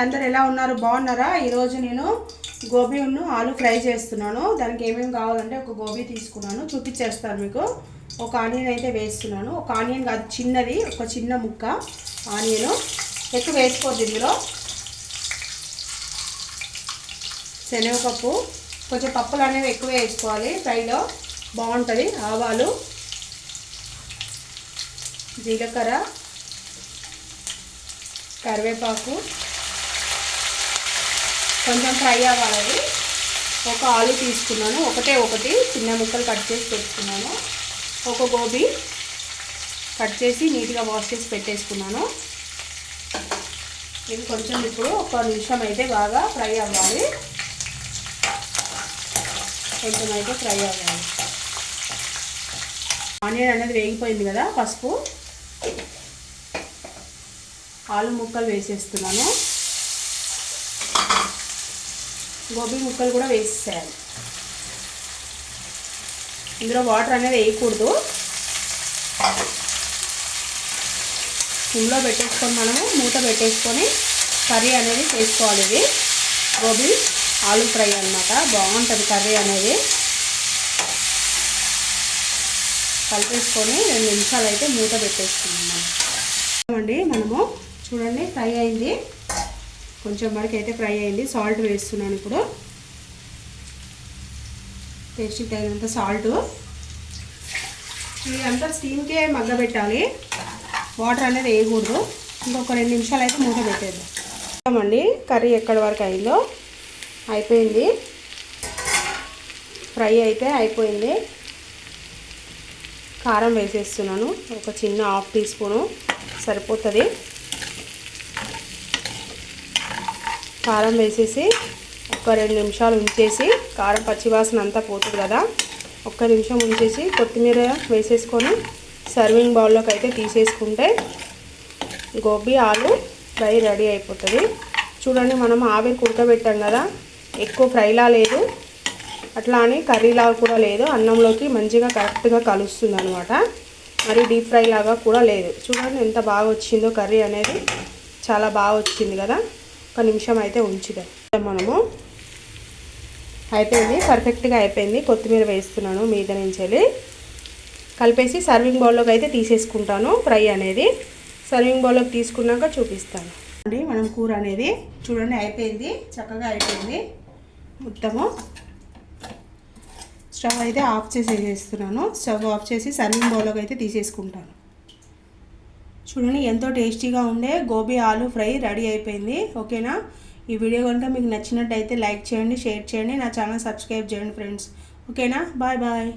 అందరు ఎలా ఉన్నారు? బాగున్నారా? ఈరోజు నేను గోబీ ఆలు ఫ్రై చేస్తున్నాను. దానికి ఏమేమి కావాలంటే ఒక గోబీ తీసుకున్నాను, చూపించేస్తాను మీకు. ఒక ఆనియన్ అయితే వేస్తున్నాను. ఒక ఆనియన్ కాదు, చిన్నది, ఒక చిన్న ముక్క ఆనియన్. ఎక్కువ వేసుకోవద్దు ఇందులో. శనగపప్పు, కొంచెం పప్పులు అనేవి ఎక్కువ వేసుకోవాలి, ఫ్రైలో బాగుంటుంది. ఆవాలు, జీలకర్ర, కరివేపాకు కొంచెం ఫ్రై అవ్వాలి. ఒక ఆలు తీసుకున్నాను, ఒకటి చిన్న ముక్కలు కట్ చేసి పెట్టుకున్నాను. ఒక గోబీ కట్ చేసి నీట్గా వాష్ చేసి పెట్టేసుకున్నాను. ఇది కొంచెం ఇప్పుడు 1 నిమిషం అయితే బాగా ఫ్రై అవ్వాలి. కొంచెం అయితే ఫ్రై అవ్వాలి. ఆనియన్ అనేది వేగిపోయింది కదా, పసుపు, ఆలు ముక్కలు వేసేస్తున్నాను. గోబీ ముక్కలు కూడా వేసేయాలి. ఇందులో వాటర్ అనేది వేయకూడదు. సిమ్లో పెట్టేసుకొని మనము మూత పెట్టేసుకొని కర్రీ అనేది చేసుకోవాలి. ఇది గోబీ ఆలు ఫ్రై అన్నమాట. బాగుంటుంది కర్రీ అనేది. కలిపేసుకొని 2 నిమిషాలు అయితే మూత పెట్టేసుకున్నాం అండి. మనము చూడండి, ఫ్రై అయింది. కొంచెం వరకు అయితే ఫ్రై అయింది. సాల్ట్ వేస్తున్నాను ఇప్పుడు, టేస్ట్కి తగినంత సాల్ట్. ఇదంతా స్టీమ్కే మగ్గబెట్టాలి, వాటర్ అనేది వేయకూడదు. ఇంకొక 2 నిమిషాలు అయితే మూత పెట్టేద్దాం అండి. కర్రీ ఎక్కడి వరకు అయిందో అయిపోయింది. ఫ్రై అయితే అయిపోయింది. కారం వేసేస్తున్నాను, ఒక చిన్న 1/2 టీ స్పూను సరిపోతుంది. కారం వేసేసి ఒక 2 నిమిషాలు ఉంచేసి, కారం పచ్చివాసన అంతా పోతుంది కదా, 1 నిమిషం ఉంచేసి కొత్తిమీర వేసేసుకొని సర్వింగ్ బౌల్లోకి అయితే తీసేసుకుంటే గోబీ ఆలు ఫ్రై రెడీ అయిపోతుంది. చూడండి, మనం ఆవిరికి ఉడకబెట్టాం కదా, ఎక్కువ ఫ్రైలా లేదు, అట్లా అని కర్రీలా కూడా లేదు. అన్నంలోకి మంచిగా కరెక్ట్గా కలుస్తుంది అనమాట. మరి డీప్ ఫ్రై లాగా కూడా లేదు. చూడండి ఎంత బాగా వచ్చిందో కర్రీ అనేది, చాలా బాగా వచ్చింది కదా. 1 నిమిషం అయితే ఉంచుదాం మనము. అయిపోయింది, పర్ఫెక్ట్గా అయిపోయింది. కొత్తిమీర వేస్తున్నాను మీద నుంచి వెళ్ళి, కలిపేసి సర్వింగ్ బౌల్లోకి అయితే తీసేసుకుంటాను. ఫ్రై అనేది సర్వింగ్ బౌల్లోకి తీసుకున్నాక చూపిస్తాను అండి. మనం కూర అనేది చూడండి అయిపోయింది, చక్కగా అయిపోయింది మొత్తము. స్టవ్ అయితే ఆఫ్ చేసేస్తున్నాను. స్టవ్ ఆఫ్ చేసి సర్వింగ్ బౌల్లోకి అయితే తీసేసుకుంటాను. చూడండి ఎంతో టేస్టీగా ఉండే గోబీ ఆలు ఫ్రై రెడీ అయిపోయింది. ఓకేనా? ఈ వీడియో కనుక మీకు నచ్చినట్టయితే లైక్ చేయండి, షేర్ చేయండి, నా ఛానల్ సబ్స్క్రైబ్ చేయండి ఫ్రెండ్స్. ఓకేనా? Bye bye.